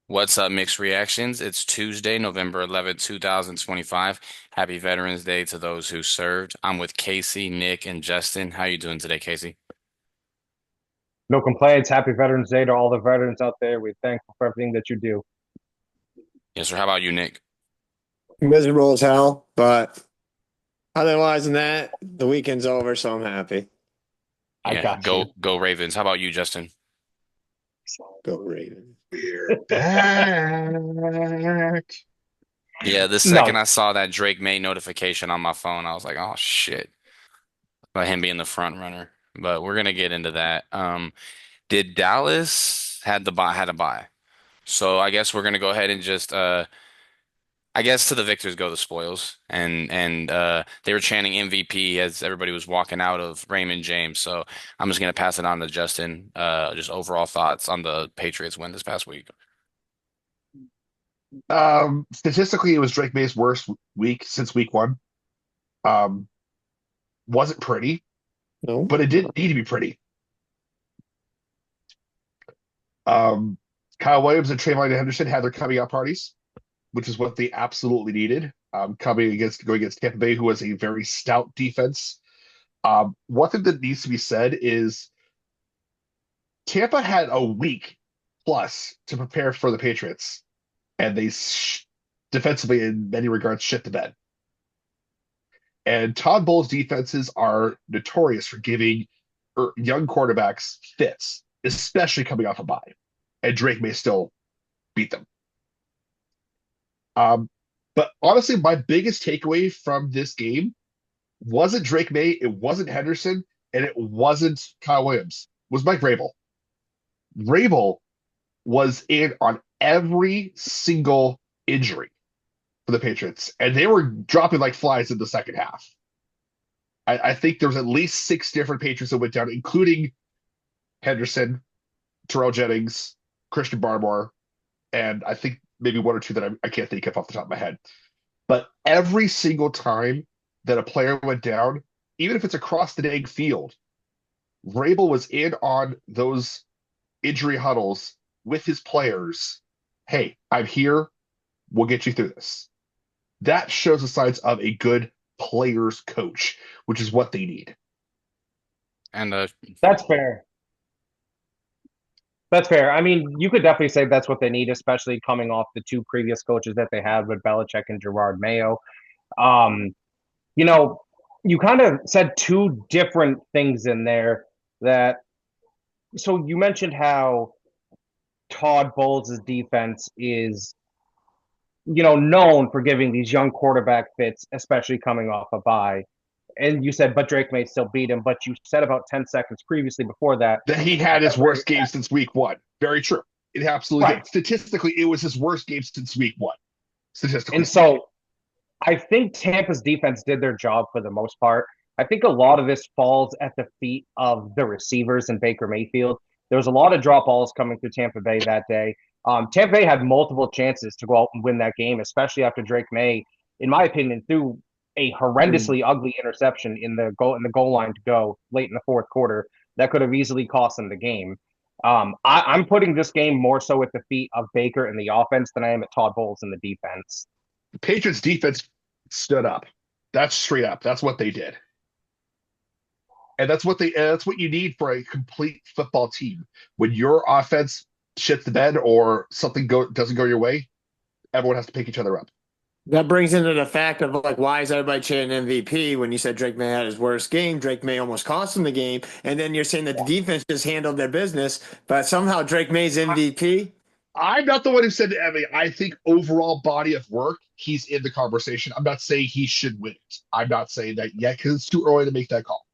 What's up, Mixed Reactions? It's Tuesday, November 11th, 2025. Happy Veterans Day to those who served. I'm with Casey, Nick, and Justin. How you doing today, Casey? No complaints. Happy Veterans Day to all the veterans out there. We're thankful for everything that you do. Yes, sir. How about you, Nick? Miserable as hell, but otherwise than that, the weekend's over, so I'm happy. I Yeah, got go you. go Ravens. How about you, Justin? Go Ravens. We're back. Yeah, the second No, I saw that Drake May notification on my phone, I was like, oh shit, about him being the front runner. But we're gonna get into that. Did Dallas had a bye? So I guess we're gonna go ahead and just I guess to the victors go the spoils, and they were chanting MVP as everybody was walking out of Raymond James. So I'm just gonna pass it on to Justin. Just overall thoughts on the Patriots win this past week. Statistically, it was Drake May's worst week since week one. Um, wasn't pretty, No. but it didn't need to be pretty. Um, Kyle Williams and Trayvon Henderson had their coming out parties, which is what they absolutely needed. Going against Tampa Bay, who was a very stout defense. One thing that needs to be said is Tampa had a week plus to prepare for the Patriots, and defensively, in many regards, shit the bed. And Todd Bowles' defenses are notorious for giving young quarterbacks fits, especially coming off a bye. And Drake may still beat them. Um, but honestly, my biggest takeaway from this game wasn't Drake May, it wasn't Henderson, and it wasn't Kyle Williams. It was Mike Vrabel. Vrabel was in on every single injury for the Patriots, and they were dropping like flies in the second half. I think there was at least six different Patriots that went down, including Henderson, Terrell Jennings, Christian Barmore, and I think maybe one or two that I can't think of off the top of my head. But every single time that a player went down, even if it's across the dang field, Vrabel was in on those injury huddles with his players. Hey, I'm here. We'll get you through this. That shows the signs of a good players coach, which is what they need. And that's fair. That's fair. I mean, you could definitely say that's what they need, especially coming off the two previous coaches that they had with Belichick and Gerard Mayo. Um, you know, you kind of said two different things in there that so you mentioned how Todd Bowles' defense is known for giving these young quarterback fits, especially coming off a bye. And you said, but Drake may still beat him. But you said about 10 seconds previously before that, That he had his worst game since week one. Very true. It absolutely right. did. Statistically, it was his worst game since week one, statistically And speaking. so I think Tampa's defense did their job for the most part. I think a lot of this falls at the feet of the receivers and Baker Mayfield. There was a lot of drop balls coming through Tampa Bay that day. Tampa Bay had multiple chances to go out and win that game, especially after Drake May, in my opinion, threw a horrendously ugly interception in the goal line to go late in the fourth quarter that could have easily cost them the game. I'm putting this game more so at the feet of Baker and the offense than I am at Todd Bowles and the defense. The Patriots defense stood up. That's straight up. That's what they did. And that's what you need for a complete football team. When your offense shits the bed or doesn't go your way, everyone has to pick each other up. That brings into the fact of like, why is everybody chanting MVP when you said Drake May had his worst game? Drake May almost cost him the game. And then you're saying that the defense just handled their business, but somehow Drake May's MVP. I'm not the one who said to Emmy. I think overall body of work, he's in the conversation. I'm not saying he should win it. I'm not saying that yet because it's too early to make that call.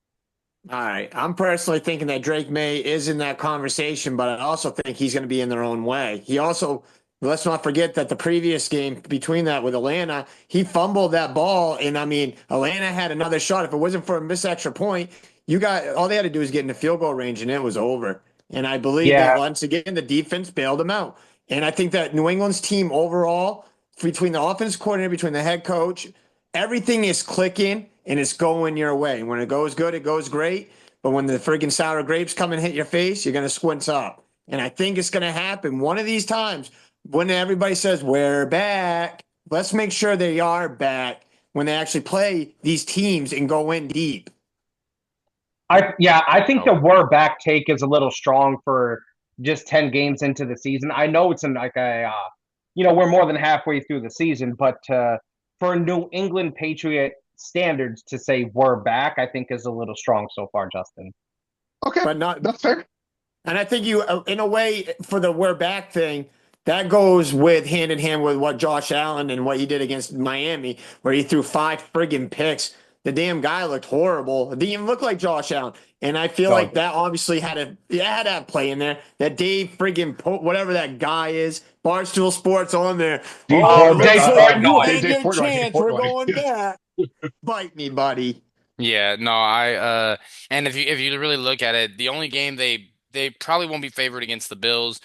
All right. I'm personally thinking that Drake May is in that conversation, but I also think he's going to be in their own way. He also, let's not forget that the previous game between that with Atlanta, he fumbled that ball. And I mean, Atlanta had another shot. If it wasn't for a missed extra point, you got all they had to do was get in the field goal range and it was over. And I believe that Yeah, once again, the defense bailed them out. And I think that New England's team overall, between the offense coordinator, between the head coach, everything is clicking and it's going your way. When it goes good, it goes great. but when the friggin' sour grapes come and hit your face, you're gonna squint up. And I think it's gonna happen one of these times when everybody says we're back. Let's make sure they are back when they actually play these teams and go in deep. I think the we're back take is a little strong for just 10 games into the season. I know it's in like we're more than halfway through the season, but for New England Patriot standards to say we're back, I think is a little strong so far, Justin. Okay, But not that's fair. And I think you, in a way, for the we're back thing, that goes with hand in hand with what Josh Allen and what he did against Miami, where he threw 5 friggin' picks. The damn guy looked horrible. It didn't even look like Josh Allen. And I feel like that obviously had to have play in there. That Dave friggin' whatever that guy is, Barstool Sports on there. Dave You had Dave your Portnoy, chance. Dave We're Portnoy. going back. Bite me, buddy. Yeah, no, and if you really look at it, the only game they probably won't be favored against the Bills.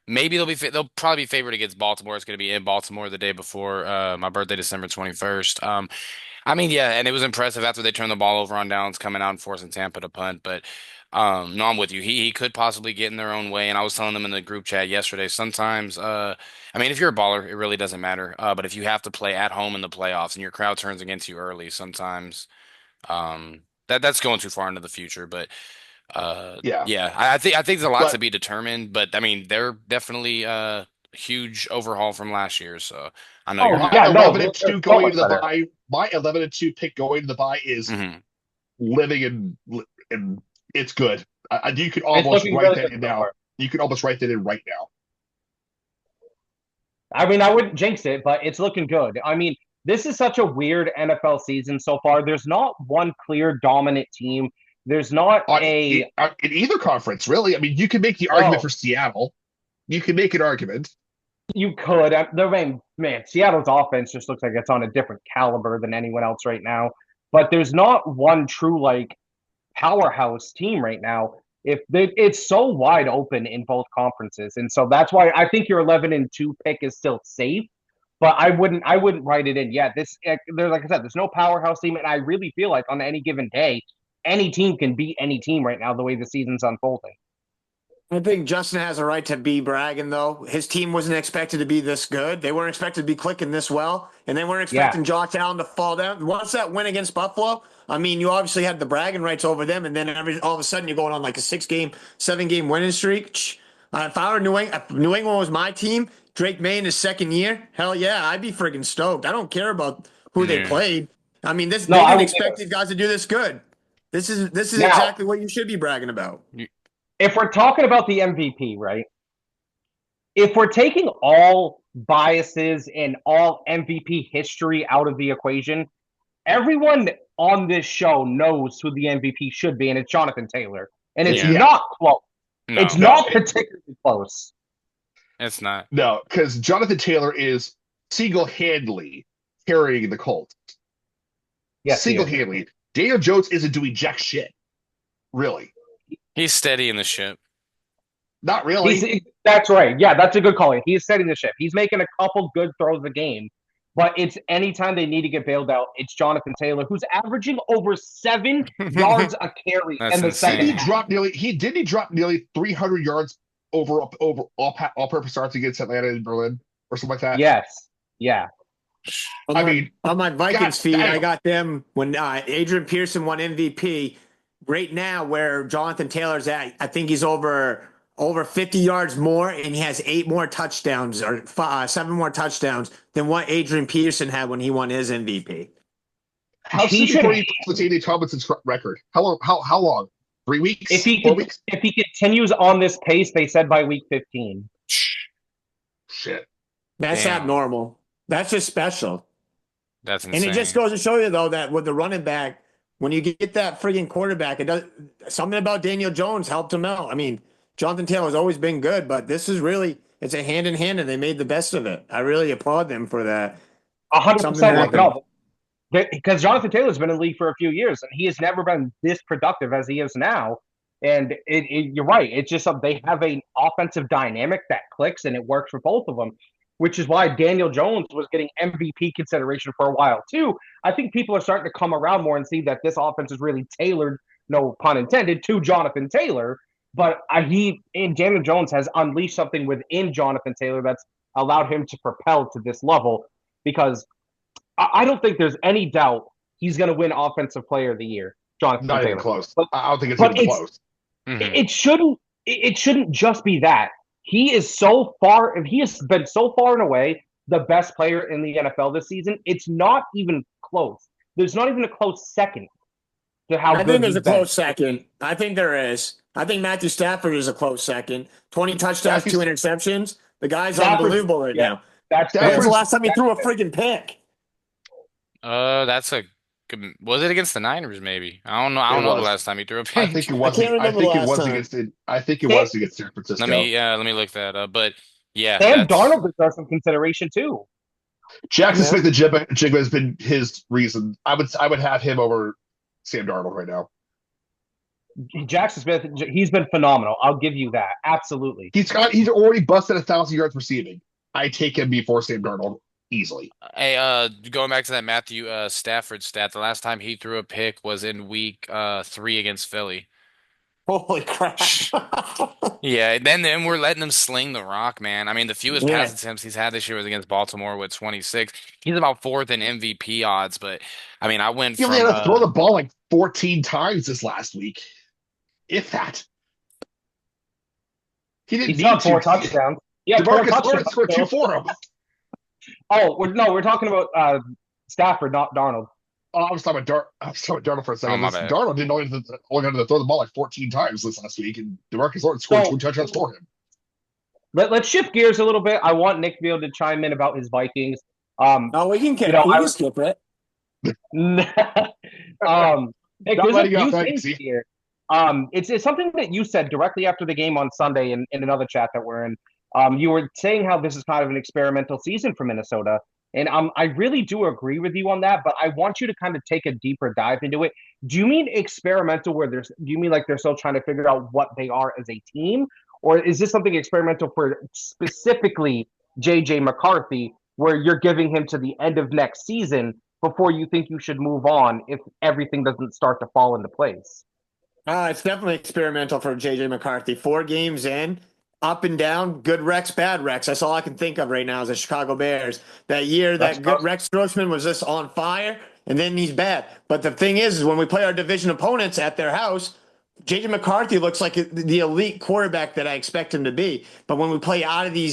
Maybe they'll probably be favored against Baltimore. It's going to be in Baltimore the day before my birthday, December 21st. I mean, yeah, and it was impressive after they turned the ball over on downs, coming out and forcing Tampa to punt. But no, I'm with you. He could possibly get in their own way. And I was telling them in the group chat yesterday. Sometimes, I mean, if you're a baller, it really doesn't matter. But if you have to play at home in the playoffs and your crowd turns against you early, sometimes that's going too far into the future. But Yeah, yeah, I think there's a lot to but be determined. But I mean, they're definitely huge overhaul from last year. So I know Oh, you're my not. 11-2 going much into the better. bye. My 11-2 pick going into the bye is Mhm. living and it's good. You could It's almost looking write really that good in so now. far. You could almost write that in right now. I mean, I wouldn't jinx it, but it's looking good. I mean, this is such a weird NFL season so far. There's not one clear dominant team. There's not In either conference, really. I mean, you can make the argument for Seattle. You can make an argument. You could. Man, Seattle's offense just looks like it's on a different caliber than anyone else right now. But there's not one true powerhouse team right now. It's so wide open in both conferences, and so that's why I think your 11-2 pick is still safe. But I wouldn't write it in yet. There's like I said, there's no powerhouse team, and I really feel like on any given day, any team can beat any team right now the way the season's unfolding. I think Justin has a right to be bragging, though. His team wasn't expected to be this good. They weren't expected to be clicking this well, and they weren't expecting Josh Allen to fall down. Once that win against Buffalo, I mean, you obviously had the bragging rights over them, and then all of a sudden you're going on like a 7-game winning streak. If I were New England was my team, Drake May in his second year, hell yeah, I'd be friggin' stoked. I don't care about who they Yeah. played. I mean, they No, I didn't would expect these guys to do this good. This is Now, exactly what you should be bragging about. if we're talking about the MVP, right? If we're taking all biases and all MVP history out of the equation, everyone on this show knows who the MVP should be, and it's Jonathan Taylor. And it's Yeah. not close. No, It's not particularly close. it's not. No, because Jonathan Taylor is single-handedly carrying the Colts. Yes, he is. Single-handedly. Daniel Jones isn't doing jack shit. Really. He's steady in the ship. Not really. That's right. Yeah, that's a good call. He's setting the ship. He's making a couple good throws a game, but it's anytime they need to get bailed out, it's Jonathan Taylor, who's averaging over 7 yards a carry That's in the insane. second. He dropped nearly 300 yards over all-purpose starts against Atlanta and Berlin or something like that. Yes. Yeah. I mean, on my Vikings God feed, damn. I got them when Adrian Pearson won MVP. Right now, where Jonathan Taylor's at, I think he's over 50 yards more, and he has 8 more touchdowns or 7 more touchdowns than what Adrian Peterson had when he won his MVP. How He soon before should- he puts Andy Tomlinson's record? How long? How long? 3 weeks? If he 4 weeks? if he continues on this pace, they said by week 15. Shit. That's Damn. abnormal. That's just special. That's And insane. it just goes to show you, though, that with the running back, when you get that friggin' quarterback, it does something about Daniel Jones helped him out. I mean, Jonathan Taylor's always been good, but this is really it's a hand in hand, and they made the best of it. I really applaud them for that. 100% happened. no. Because Jonathan Taylor's been in the league for a few years, and he has never been this productive as he is now. And you're right. It's just they have an offensive dynamic that clicks, and it works for both of them, which is why Daniel Jones was getting MVP consideration for a while, too. I think people are starting to come around more and see that this offense is really tailored no pun intended, to Jonathan Taylor. But Daniel Jones has unleashed something within Jonathan Taylor that's allowed him to propel to this level because I don't think there's any doubt he's going to win Offensive Player of the Year, Jonathan Not even Taylor. close. But I don't think it's but even close. it shouldn't just be that. He is so far. He has been so far and away the best player in the NFL this season. It's not even close. There's not even a close second to how I good think there's he's a been. close second. I think there is. I think Matthew Stafford is a close second. 20 touchdowns, 2 interceptions. The guy's Stafford's- unbelievable right yeah. now. That's When's the Stafford's- last time he threw a freaking pick? That's a good. Was it against the Niners? Maybe I don't know. I don't know the last time he threw a I pick. think it I was. can't I remember think the it last was time. against. I think it was against San Francisco. Let me look that up. But yeah, Sam that's Darnold deserves some consideration too. Jackson Yeah. Smith and Jigba has been his reason. I would have him over Sam Darnold right now. Jackson Smith, he's been phenomenal. I'll give you that. Absolutely. He's already busted 1,000 yards receiving. I take him before Sam Darnold easily. Hey, going back to that Matthew Stafford stat, the last time he threw a pick was in week 3 against Philly. Holy crap. Yeah, and then we're letting him sling the rock, man. I mean, the fewest Yeah. pass attempts he's had this year was against Baltimore with 26. He's about fourth in MVP odds, but I mean, I went He only from had to throw the ball like 14 times this last week, if that. He didn't He's need got 4 to. touchdowns. Yeah, 4 DeMarcus Lawrence touchdowns. scored 2 for him. Oh, we're talking about Stafford, not Darnold. Oh, I was talking about Darnold for a second. Oh, my bad. Darnold didn't only have to throw the ball like 14 times this last week, and DeMarcus Lawrence scored So- 2 touchdowns for him. Let's shift gears a little bit. I want Nick Beal to chime in about his Vikings. Oh, we can You know, I- skip it. Nick, Not there's a letting you few off things easy. here. It's something that you said directly after the game on Sunday in another chat that we're in. You were saying how this is kind of an experimental season for Minnesota, and I really do agree with you on that. But I want you to kind of take a deeper dive into it. Do you mean experimental do you mean like they're still trying to figure out what they are as a team, or is this something experimental for specifically JJ McCarthy, where you're giving him to the end of next season before you think you should move on if everything doesn't start to fall into place? It's definitely experimental for JJ McCarthy. 4 games in, up and down, good Rex, bad Rex. That's all I can think of right now is the Chicago Bears. That year, That's that good tough. Rex Grossman was just on fire, and then he's bad. But the thing is when we play our division opponents at their house, JJ McCarthy looks like the elite quarterback that I expect him to be. But when we play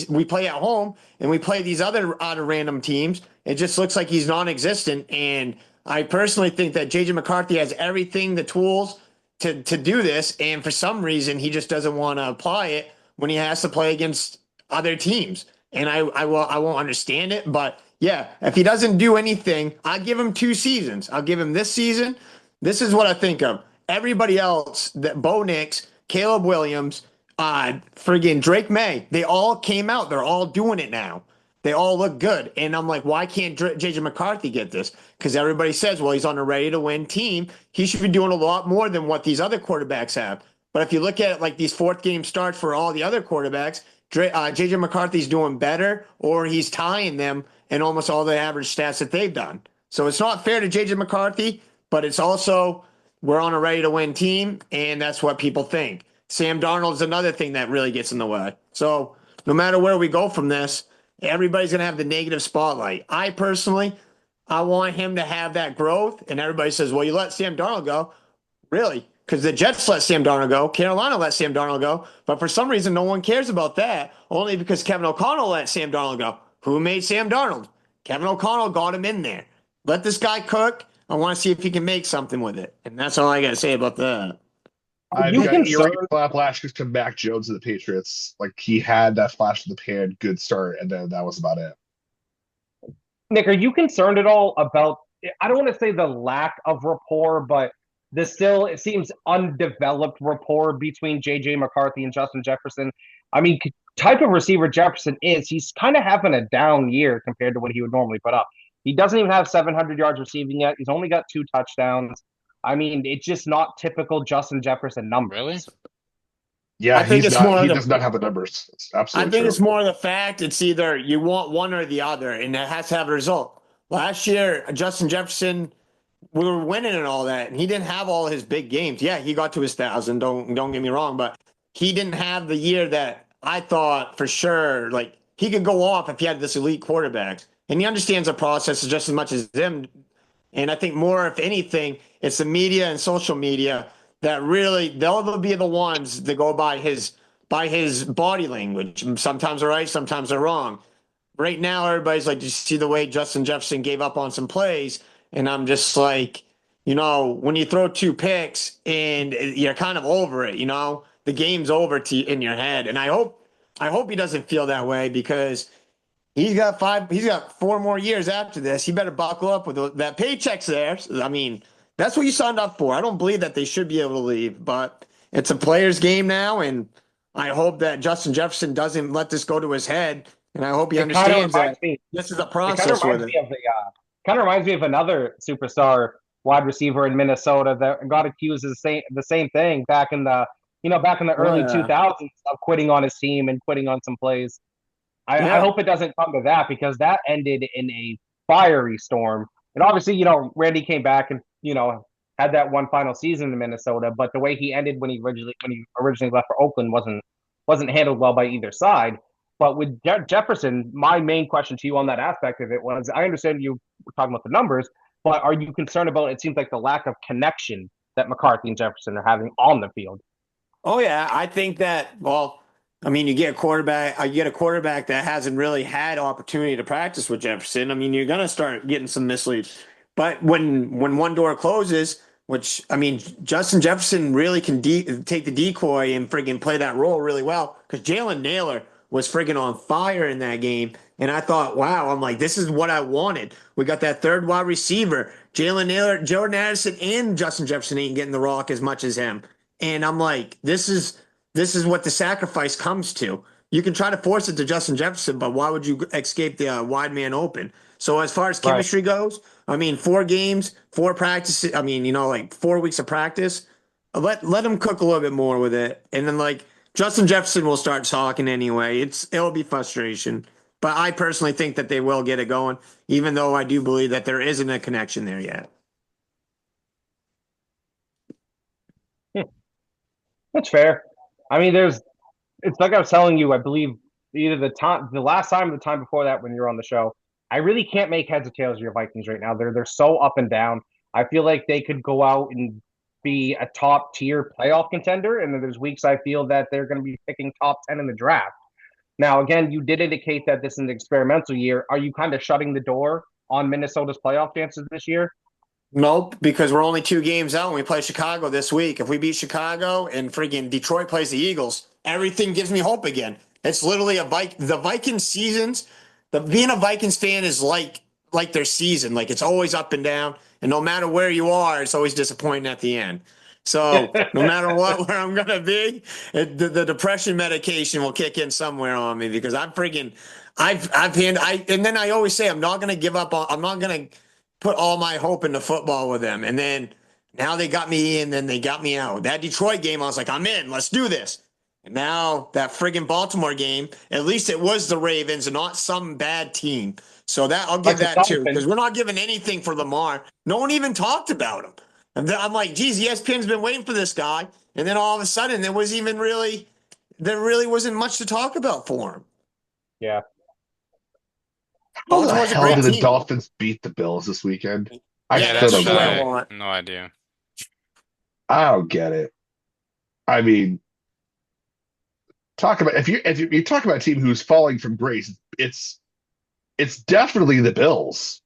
we play at home and we play these other out of random teams, it just looks like he's non-existent. And I personally think that JJ McCarthy has everything, the tools to do this. And for some reason, he just doesn't want to apply it when he has to play against other teams. And I won't understand it. But yeah, if he doesn't do anything, I'll give him 2 seasons. I'll give him this season. This is what I think of. Everybody else, that Bo Nix, Caleb Williams, friggin' Drake May, they all came out. They're all doing it now. They all look good. And I'm like, why can't JJ McCarthy get this? Because everybody says, well, he's on a ready to win team. He should be doing a lot more than what these other quarterbacks have. But if you look at it like these 4th game starts for all the other quarterbacks, JJ McCarthy's doing better or he's tying them in almost all the average stats that they've done. So it's not fair to JJ McCarthy, but it's also we're on a ready to win team, and that's what people think. Sam Darnold's another thing that really gets in the way. So no matter where we go from this, everybody's going to have the negative spotlight. I personally, I want him to have that growth, and everybody says, well, you let Sam Darnold go. Really? Because the Jets let Sam Darnold go. Carolina let Sam Darnold go. But for some reason, no one cares about that, only because Kevin O'Connell let Sam Darnold go. Who made Sam Darnold? Kevin O'Connell got him in there. Let this guy cook. I want to see if he can make something with it. And that's all I got to say about that. I've You got can earring flash to Mac Jones of the Patriots. Like he had that flash in the pan, good start, and then that was about it. Nick, are you concerned at all about, I don't want to say the lack of rapport, but it seems undeveloped rapport between JJ McCarthy and Justin Jefferson? I mean, type of receiver Jefferson is, he's kind of having a down year compared to what he would normally put up. He doesn't even have 700 yards receiving yet. He's only got 2 touchdowns. I mean, it's just not typical Justin Jefferson numbers. Really? Yeah, I think he does not have the numbers. It's absolutely I think true. it's more the fact it's either you want one or the other, and it has to have a result. Last year, Justin Jefferson we were winning and all that, and he didn't have all his big games. Yeah, he got to his 1,000. Don't get me wrong, but he didn't have the year that I thought for sure. Like he could go off if he had this elite quarterback, and he understands the process just as much as them. And I think more, if anything, it's the media and social media that really they'll be the ones that go by his body language. Sometimes they're right, sometimes they're wrong. Right now, everybody's like, "Did you see the way Justin Jefferson gave up on some plays?" And I'm just like, when you throw 2 picks and you're kind of over it, the game's over in your head. And I hope he doesn't feel that way because he's got 4 more years after this. He better buckle up with that paycheck's there. I mean, that's what you signed up for. I don't believe that they should be able to leave, but it's a player's game now. And I hope that Justin Jefferson doesn't let this go to his head. And I hope he understands that this is a process with it. Kind of reminds me of another superstar wide receiver in Minnesota that got accused of the same thing back in the early 2000s of quitting on his team and quitting on some plays. I hope it doesn't come to that because that ended in a fiery storm. And obviously, Randy came back and had that one final season in Minnesota, but the way he ended when he originally left for Oakland wasn't handled well by either side. But with Jefferson, my main question to you on that aspect of it was, I understand you were talking about the numbers, but are you concerned about, it seems like, the lack of connection that McCarthy and Jefferson are having on the field? Oh yeah, I think that. Well, I mean, you get a quarterback. You get a quarterback that hasn't really had opportunity to practice with Jefferson. I mean, you're gonna start getting some misleads. But when one door closes, which I mean, Justin Jefferson really can take the decoy and friggin' play that role really well because Jalen Nailor was friggin' on fire in that game. And I thought, wow, I'm like, this is what I wanted. We got that third wide receiver, Jalen Nailor, Jordan Addison, and Justin Jefferson ain't getting the rock as much as him. And I'm like, this is what the sacrifice comes to. You can try to force it to Justin Jefferson, but why would you escape the wide man open? So as far as chemistry goes, I mean, 4 games, 4 practices. I mean, like 4 weeks of practice. Let him cook a little bit more with it, and then like Justin Jefferson will start talking anyway. It'll be frustration, but I personally think that they will get it going, even though I do believe that there isn't a connection there yet. That's fair. I mean, it's like I was telling you, I believe either the last time or the time before that when you were on the show, I really can't make heads or tails of your Vikings right now. They're so up and down. I feel like they could go out and be a top tier playoff contender, and then there's weeks I feel that they're going to be picking top 10 in the draft. Now, again, you did indicate that this is an experimental year. Are you kind of shutting the door on Minnesota's playoff chances this year? Nope, because we're only 2 games out and we play Chicago this week. If we beat Chicago and friggin' Detroit plays the Eagles, everything gives me hope again. It's literally the Vikings seasons. Being a Vikings fan is like their season. Like it's always up and down, and no matter where you are, it's always disappointing at the end. So no matter where I'm gonna be, the depression medication will kick in somewhere on me because I'm friggin' and then I always say I'm not gonna give up on. I'm not gonna put all my hope into football with them. And then now they got me in, then they got me out. That Detroit game, I was like, I'm in. Let's do this. And now that friggin' Baltimore game, at least it was the Ravens and not some bad team. So that I'll give that too, because we're not giving anything for Lamar. No one even talked about him. And I'm like, geez, ESPN's been waiting for this guy. And then all of a sudden, there really wasn't much to talk about for him. Yeah. How the hell did the Dolphins beat the Bills this weekend? I still don't know. No idea. I don't get it. I mean, if you talk about a team who's falling from grace, it's definitely the Bills.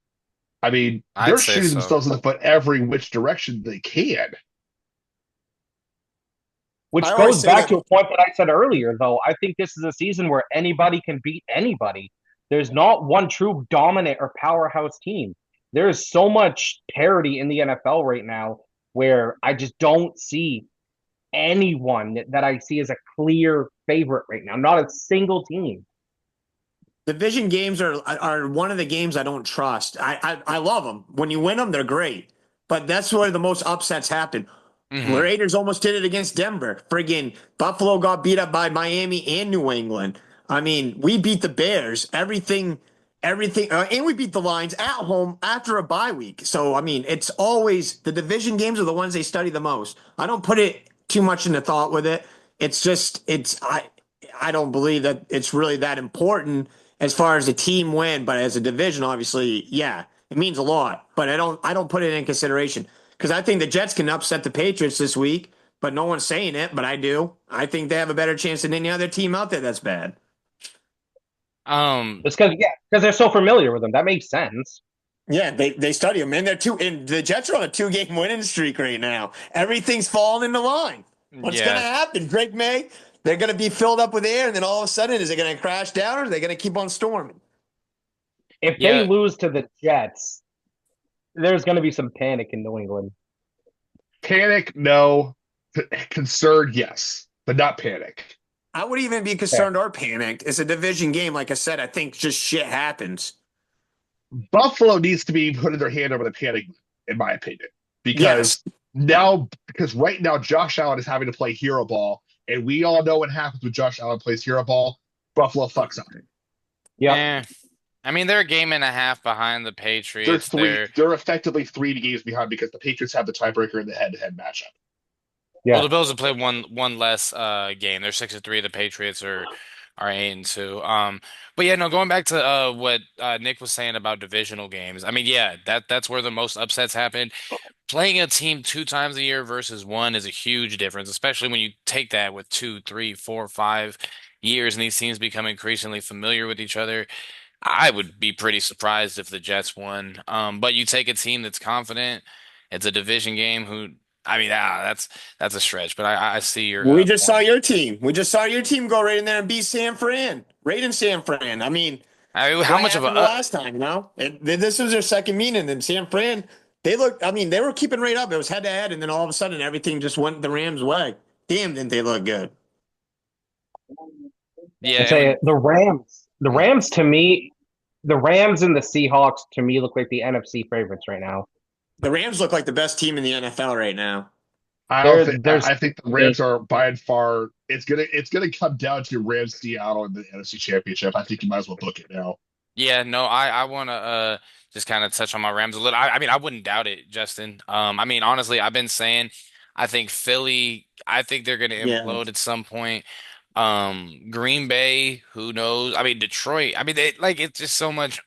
I mean, they're shooting themselves in the foot every which direction they can. Which goes back to a point that I said earlier, though. I think this is a season where anybody can beat anybody. There's not one true dominant or powerhouse team. There is so much parity in the NFL right now where I just don't see anyone that I see as a clear favorite right now. Not a single team. Division games are one of the games I don't trust. I love them. When you win them, they're great. But that's where the most upsets happen. Mm-hmm. The Raiders almost did it against Denver. Friggin' Buffalo got beat up by Miami and New England. I mean, we beat the Bears. Everything everything, and we beat the Lions at home after a bye week. So I mean, it's always the division games are the ones they study the most. I don't put it too much into thought with it. It's just I don't believe that it's really that important as far as the team win, but as a division, obviously, yeah, it means a lot. But I don't put it in consideration because I think the Jets can upset the Patriots this week, but no one's saying it, but I do. I think they have a better chance than any other team out there that's bad. Um, It's because they're so familiar with them. That makes sense. Yeah, they study them, and and the Jets are on a 2-game winning streak right now. Everything's falling into line. What's gonna yeah, happen? Drake May, they're gonna be filled up with air, and then all of a sudden, is it gonna crash down or are they gonna keep on storming? If they yeah, lose to the Jets, there's going to be some panic in New England. Panic, no. Concern, yes, but not panic. I would even be Fair. concerned or panicked. It's a division game, like I said. I think just shit happens. Buffalo needs to be putting their hand over the panic, in my opinion, Yes, because right now Josh Allen is having to play hero ball, and we all know what happens when Josh Allen plays hero ball. Buffalo fucks up. Yep. eh. I mean, they're a game and a half behind the They're Patriots. three. They're effectively 3 games behind because the Patriots have the tiebreaker in the head-to-head matchup. Well, Yeah. the Bills have played one less game. They're 6-3. The Patriots are 8-2. But yeah, no, going back to what Nick was saying about divisional games. I mean, yeah, that's where the most upsets happen. Playing a team 2 times a year versus one is a huge difference, especially when you take that with 2, 3, 4, 5 years, and these teams become increasingly familiar with each other. I would be pretty surprised if the Jets won. But you take a team that's confident, it's a division game. I mean, that's a stretch, but I see your we just saw point. your team. We just saw your team go right in there and beat San Fran, right in San Fran. I mean, I mean, how what much of a happened the last time? This was their second meeting, and San Fran. They looked. I mean, they were keeping right up. It was head to head, and then all of a sudden, everything just went the Rams' way. Damn, didn't they look good? yeah, I it say would. the Rams. The Mm. Rams to me, the Rams and the Seahawks to me look like the NFC favorites right now. The Rams look like the best team in the NFL right now. I don't There, think. there's I think the Rams are by and far. It's gonna come down to Rams Seattle in the NFC Championship. I think you might as well book it now. Yeah, no, I want to just kind of touch on my Rams a little. I mean, I wouldn't doubt it, Justin. I mean, honestly, I've been saying I think Philly, I think they're going to Yeah, implode at some point. Green Bay, who knows? I mean, Detroit, I mean, they like it's just so much.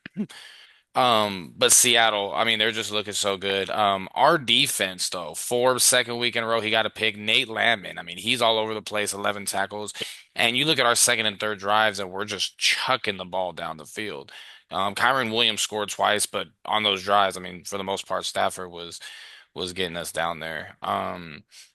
But Seattle, I mean, they're just looking so good. Our defense, though, Forbes second week in a row, he got a pick. Nate Landman, I mean, he's all over the place, 11 tackles. And you look at our second and third drives, and we're just chucking the ball down the field. Kyron Williams scored twice, but on those drives, I mean, for the most part, Stafford was getting us down there. Let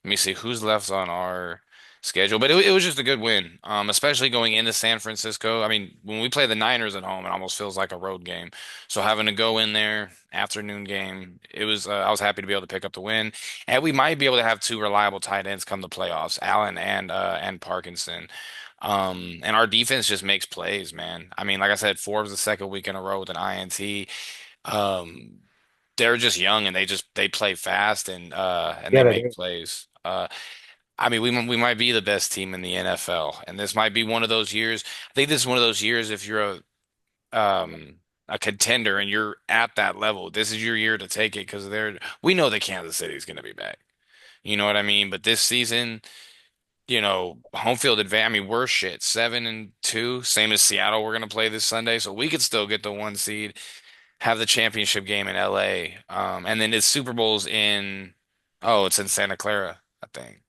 me see who's left on our schedule, but it was just a good win. Especially going into San Francisco. I mean, when we play the Niners at home, it almost feels like a road game. So having to go in there, afternoon game, it was I was happy to be able to pick up the win, and we might be able to have two reliable tight ends come the playoffs, Allen and Parkinson. And our defense just makes plays, man. I mean, like I said, Forbes the second week in a row with an INT. Um, they're just young and they play fast and they yeah, they make do. plays. I mean, we might be the best team in the NFL, and this might be one of those years. I think this is one of those years if you're a contender and you're at that level, this is your year to take it because we know that Kansas City is going to be back. You know what I mean? But this season, home field advantage. I mean, we're shit 7-2, same as Seattle. We're going to play this Sunday, so we could still get the 1 seed, have the championship game in LA. And then it's Super Bowl's it's in Santa Clara, I think.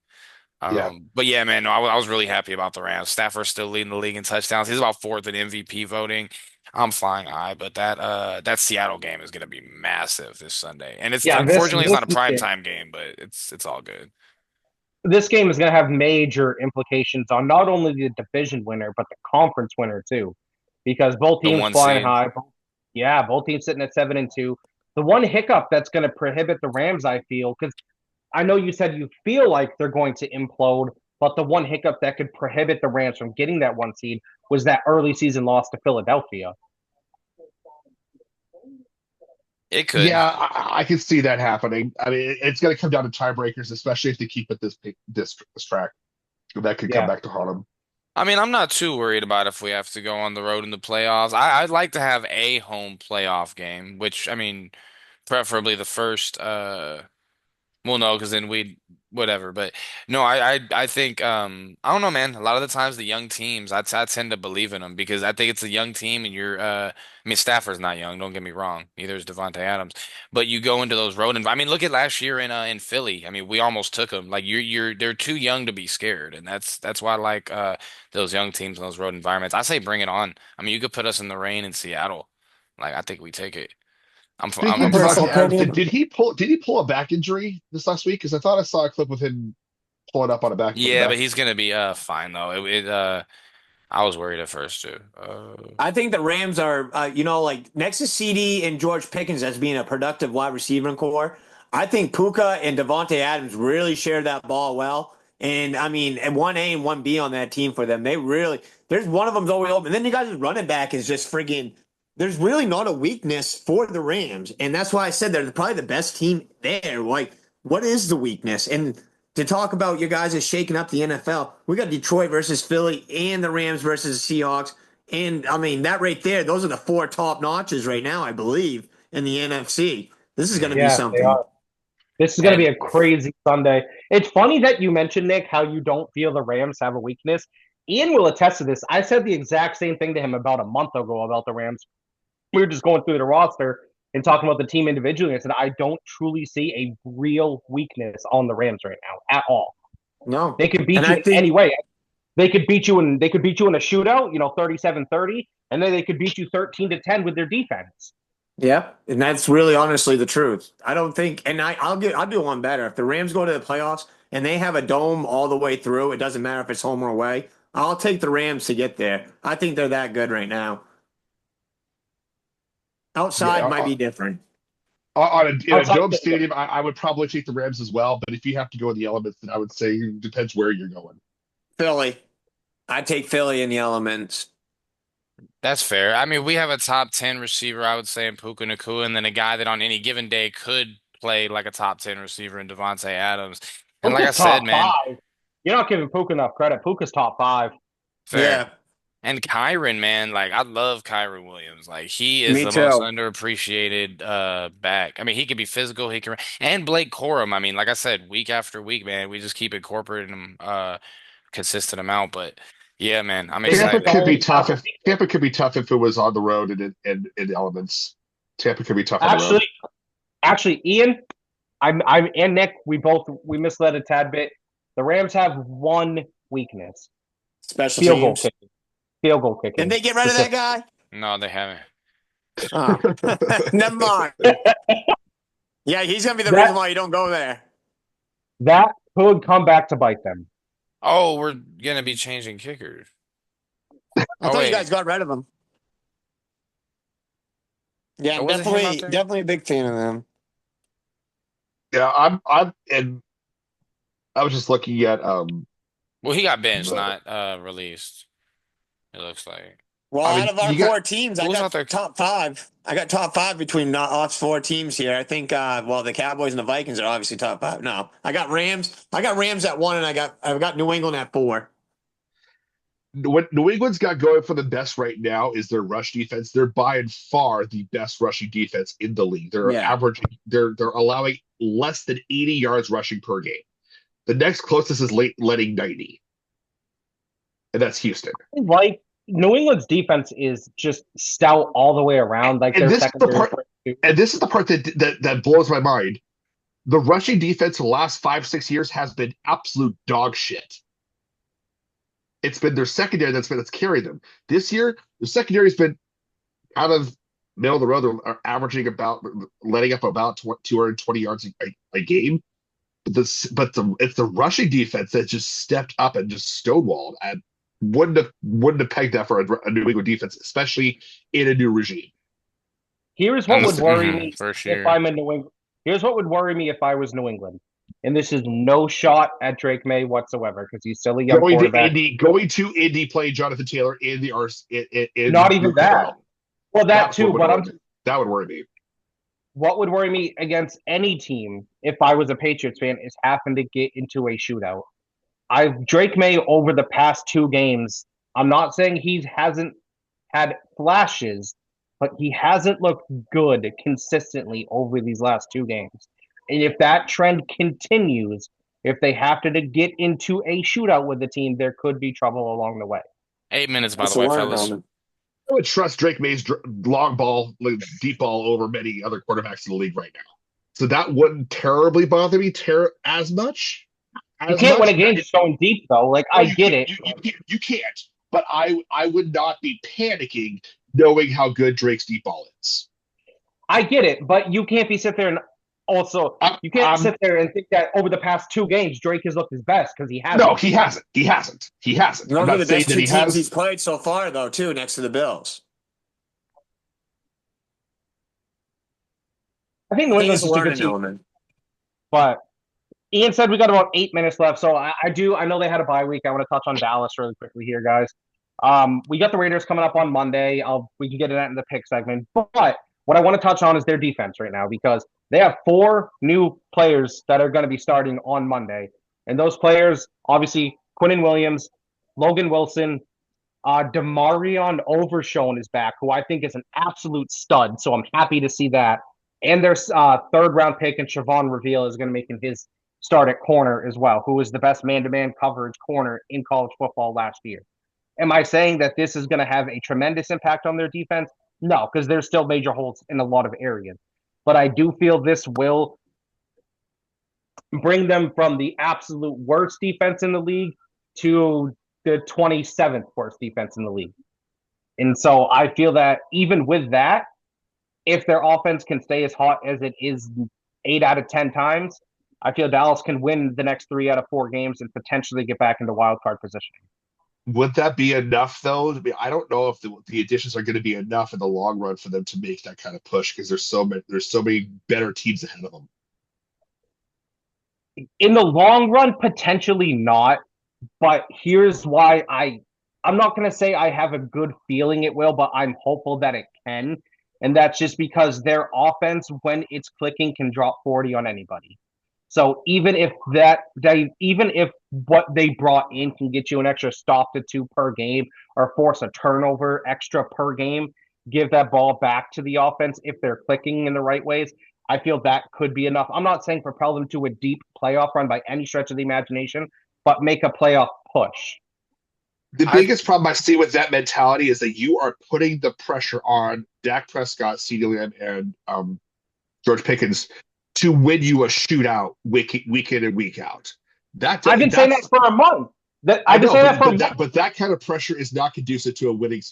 Yeah. But yeah, man, no, I was really happy about the Rams. Stafford's still leading the league in touchdowns. He's about fourth in MVP voting. I'm flying high, but that Seattle game is going to be massive this Sunday. And it's Yeah, this unfortunately it's this not a prime time game, but it's all good. this game is going to have major implications on not only the division winner but the conference winner too, because both The teams one flying seed. high. Yeah, both teams sitting at 7-2. The one hiccup that's going to prohibit the Rams, I feel, because I know you said you feel like they're going to implode, but the one hiccup that could prohibit the Rams from getting that 1 seed was that early season loss to Philadelphia. It could. Yeah, I can see that happening. I mean, it's going to come down to tiebreakers, especially if they keep it this track. That could come Yeah, back to haunt them. I mean, I'm not too worried about if we have to go on the road in the playoffs. I'd like to have a home playoff game, which I mean, preferably the first. Well, no, because then we'd whatever. But no, I think I don't know, man. A lot of the times the young teams, I tend to believe in them because I think it's a young team and you're. I mean, Stafford's not young. Don't get me wrong. Neither is Devontae Adams. But you go into those road I mean, look at last year in Philly. I mean, we almost took them. Like they're too young to be scared, and that's why I like those young teams in those road environments. I say bring it on. I mean, you could put us in the rain in Seattle. Like I think we take it. Speaking My of I'm fine. personal Devontae Adams, opinion. did he pull a back injury this last week? Because I thought I saw a clip with him pulling up on a back with a Yeah, but back. he's gonna be fine though. I was worried at first too. I think the Rams are, like next to CD and George Pickens as being a productive wide receiver core. I think Puka and Devontae Adams really share that ball well. And I mean, and 1A and 1B on that team for them. There's one of them's always open. And then you guys' running back is just friggin', there's really not a weakness for the Rams. And that's why I said they're probably the best team there. Like, what is the weakness? And to talk about you guys is shaking up the NFL, we got Detroit versus Philly and the Rams versus the Seahawks. And I mean, that right there, those are the four top notches right now, I believe, in the NFC. This is going to Mhm. be Yeah, they something. are. This is going to be And a crazy Sunday. It's funny that you mentioned, Nick, how you don't feel the Rams have a weakness. Ian will attest to this. I said the exact same thing to him about a month ago about the Rams. We were just going through the roster and talking about the team individually. I said, I don't truly see a real weakness on the Rams right now at all. No. They could And beat you I in any think, way. They could beat you in a shootout, 37-30, and then they could beat you 13-10 with their defense. yeah, and that's really honestly the truth. I don't think, and I'll do one better. If the Rams go to the playoffs and they have a dome all the way through, it doesn't matter if it's home or away. I'll take the Rams to get there. I think they're that good right now. Yeah, Outside might be different. in a Outside dome the, stadium, I would probably take the Rams as well. But if you have to go in the elements, then I would say it depends where you're going. Philly. I take Philly in the elements. that's fair. I mean, we have a top 10 receiver, I would say, in Puka Nacua, and then a guy that on any given day could play like a top 10 receiver in Devontae Adams. And like I Puka's said, top man, five. You're not giving Puka enough credit. Puka's top five. fair. Yeah, And Kyron, man, like I love Kyron Williams. Like he is me the most too. underappreciated back. I mean, he can be physical, he can and Blake Corum. I mean, like I said, week after week, man, we just keep incorporating him consistent amount. But yeah, man, I'm They just Tampa excited. could be don't have tough if Tampa could be tough if it was on the road and in elements. Tampa could be tough on the road. actually, Ian, I'm and Nick, we misled a tad bit. The Rams have one weakness: Special field goal teams. kicking. Field goal Did kicking. they get rid of that guy? No, they haven't. Oh, never mind. Yeah, he's gonna be the That reason why you don't go there. that could come back to bite them. Oh, we're gonna be changing kickers. I Oh thought you wait, guys got rid of him. Yeah, oh, I'm was it him out there? definitely a big fan of them. Yeah, and I was just looking at Well, he got benched, the, not released. It looks like. Well, I out mean of our you got four teams, Who I was out got there? top five. I got top five between us four teams here. I think, well, the Cowboys and the Vikings are obviously top five. No, I got Rams. I got Rams at one, and I've got New England at four. what New England's got going for the best right now is their rush defense. They're by and far the best rushing defense in the league. They're Yeah, averaging they're allowing less than 80 yards rushing per game. The next closest is late letting 90, and that's Houston. Like New England's defense is just stout all the way around. Like And their this is the secondary. part and this is the part that blows my mind. The rushing defense for the last 5, 6 years has been absolute dog shit. It's been their secondary that's carried them. This year, the secondary's been out of middle of the road. They're averaging about letting up about 220 yards a game. But it's the rushing defense that just stepped up and just stonewalled. And wouldn't have pegged that for a New England defense, especially in a new regime. Here's what And would worry mhm, me first if year. I'm in New England. Here's what would worry me if I was New England. And this is no shot at Drake May whatsoever because he's still a young quarterback. Going to Indy, playing Jonathan Taylor in the RC Not in even Lucas that. Oil. Well, that That's too. what would But worry me. That would worry me. what would worry me against any team if I was a Patriots fan is having to get into a shootout. Drake May over the past two games I'm not saying he hasn't had flashes, but he hasn't looked good consistently over these last two games. And if that trend continues, if they have to get into a shootout with the team, there could be trouble along the way. 8 minutes, by the That's a way, word, fellas. Norman. I would trust Drake May's long ball, like, deep ball over many other quarterbacks in the league right now. So that wouldn't terribly bother me as much. You As can't win a much. game just going deep, though. Like, No, I get it. you can't. But I would not be panicking knowing how good Drake's deep ball is. I get it, but you can't be sit there and also I'm, you can't I'm sit there and think that over the past two games Drake has looked his best because he hasn't. no, he hasn't. He hasn't. He hasn't. I'm Those are not the saying best that two he teams has. he's played so far, though, too, next to the Bills. I think I New think it's England's a just a good learning team, element. but Ian said we got about 8 minutes left, so I know they had a bye week. I want to touch on Dallas really quickly here, guys. We got the Raiders coming up on Monday. We can get into that in the pick segment, but what I want to touch on is their defense right now because they have four new players that are going to be starting on Monday, and those players obviously Quinnen Williams, Logan Wilson, Demarion Overshone is back, who I think is an absolute stud. So I'm happy to see that. And their third round pick and Siobhan Reveal is going to make his start at corner as well, who was the best man to man coverage corner in college football last year. Am I saying that this is going to have a tremendous impact on their defense? No, because there's still major holes in a lot of areas. But I do feel this will bring them from the absolute worst defense in the league to the 27th worst defense in the league. And so I feel that even with that, if their offense can stay as hot as it is 8 out of 10 times, I feel Dallas can win the next 3 out of 4 games and potentially get back into wild card positioning. Would that be enough though? I don't know if the additions are going to be enough in the long run for them to make that kind of push because there's so many better teams ahead of them. In the long run, potentially not. But here's why I'm not going to say I have a good feeling it will, but I'm hopeful that it can. And that's just because their offense, when it's clicking, can drop 40 on anybody. So even if what they brought in can get you an extra stop to two per game or force a turnover extra per game, give that ball back to the offense if they're clicking in the right ways. I feel that could be enough. I'm not saying propel them to a deep playoff run by any stretch of the imagination, but make a playoff push. The I biggest problem I see with that mentality is that you are putting the pressure on Dak Prescott, CeeDee Lamb, and George Pickens to win you a shootout week in and week out. I've been saying that for a month. I I've been know, saying that for a month. but that kind of pressure is not conducive to a winning.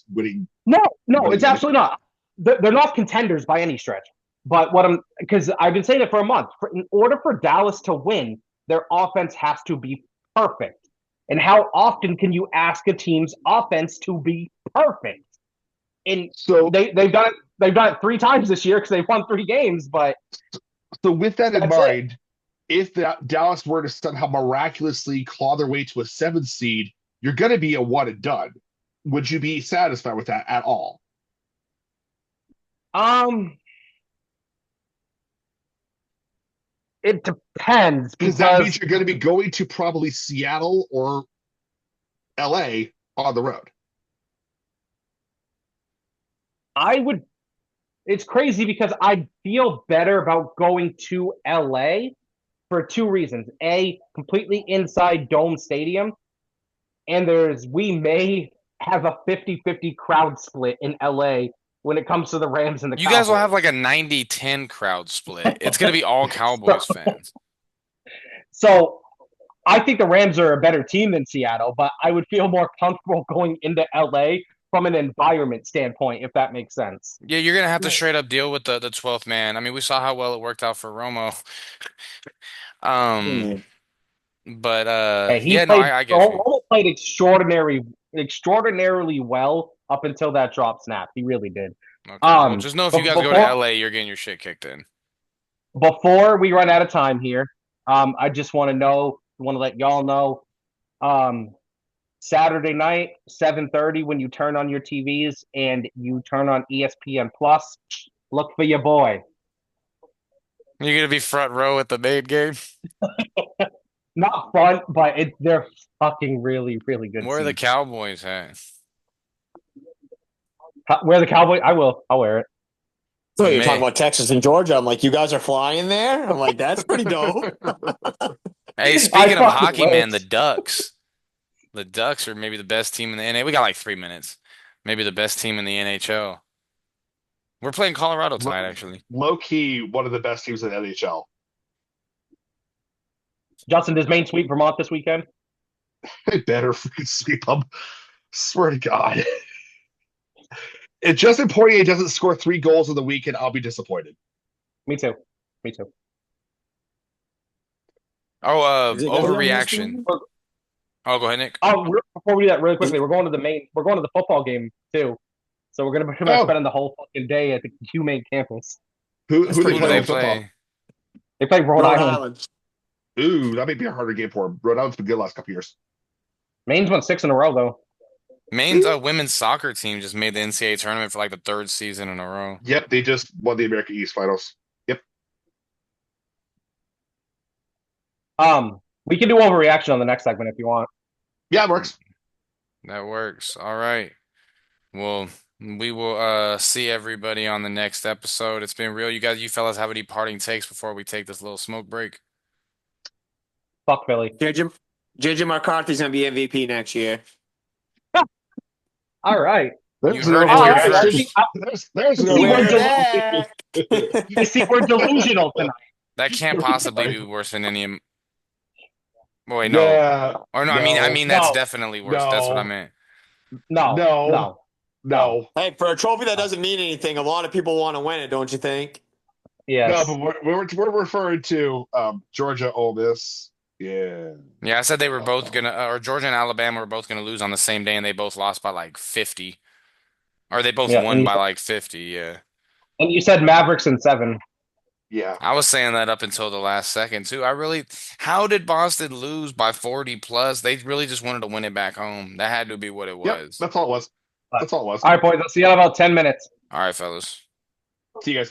No, it's winning absolutely not. They're not contenders by any stretch. But because I've been saying it for a month. In order for Dallas to win, their offense has to be perfect. And how often can you ask a team's offense to be perfect? And So they've done it. They've done it 3 times this year because they've won 3 games. But so with that in that's it. mind, if Dallas were to somehow miraculously claw their way to a 7th seed, you're going to be a one and done. Would you be satisfied with that at all? It depends Because that means because you're going to be going to probably Seattle or LA on the road. I would. It's crazy because I feel better about going to LA for two reasons. A, completely inside dome stadium, and we may have a 50-50 crowd split in LA when it comes to the Rams and the You guys will Cowboys. have like a 90-10 crowd split. It's gonna be all Cowboys fans. So I think the Rams are a better team than Seattle, but I would feel more comfortable going into LA from an environment standpoint, if that makes sense. Yeah, you're gonna have to Right. straight up deal with the 12th man. I mean, we saw how well it worked out for Romo. Um, Mhm. but Hey, he yeah, no, played I get you. Romo played extraordinarily well up until that drop snap. He really did. Okay, well, just know if you But guys go to LA, you're getting your shit kicked in. before we run out of time here, I just want to let y'all know, um, Saturday night, 7:30, when you turn on your TVs and you turn on ESPN Plus, look for your boy. You're gonna be front row at the main game. not fun, but they're fucking really, really good Where are the seats. Cowboys at? Wear the Cowboy. I'll wear it. So you're talking Me. about Texas and Georgia. I'm like, you guys are flying there? I'm like, that's pretty dope. Hey, speaking of fucking hockey, man, the wish. Ducks. The Ducks are maybe the best team in the NA. We got like 3 minutes. Maybe the best team in the NHL. We're playing Colorado tonight, actually. Low key, one of the best teams in the NHL. Justin, does Maine sweep Vermont this weekend? They better freaking sweep them. Swear to God. If Justin Poirier doesn't score 3 goals in the weekend, I'll be disappointed. Me too. Me too. Oh, Is it gonna be on overreaction. ESPN? Oh, go ahead, Nick. Before we do that, really quickly, we're going to the Maine. We're going to the football game too. So we're gonna pretty much Oh. spending the whole fucking day at the UMaine campus. Who That's they pretty Who do play they in football? play? They play Rhode Rhode Island. Island. Ooh, that may be a harder game for him. Rhode Island's been good last couple years. Maine's won 6 in a row though. Maine's women's soccer team just made the NCAA tournament for like the third season in a row. Yep, they just won the American East Finals. Yep. We can do overreaction on the next segment if you want. Yeah, it works. That works. All right. Well, we will see everybody on the next episode. It's been real. You fellas have any parting takes before we take this little smoke break? Fuck Philly. JJ McCarthy's gonna be MVP next year. All right. There's You no heard it here overreaction. first. There's no See, we're overreaction. delusional. You see, we're delusional tonight. That can't possibly be worse than any. Oh, wait, no. Yeah. Or no, I mean that's No. definitely worse. That's what I No. meant. No. No. No. No. Hey, for a trophy that doesn't mean anything, a lot of people want to win it, don't you think? Yes. No, but we're referring to Georgia Ole Miss. Yeah. Yeah, I said they were both gonna, or Georgia and Alabama were both gonna lose on the same day, and they both lost by like 50, or they both Yeah, won and by like 50. Yeah, And you said Mavericks in 7. Yeah. I was saying that up until the last second too. How did Boston lose by 40 plus? They really just wanted to win it back home. That had to be what it Yep. was. That's all it was. That's all it was. All right, boys. I'll see you in about 10 minutes. All right, fellas. See you guys.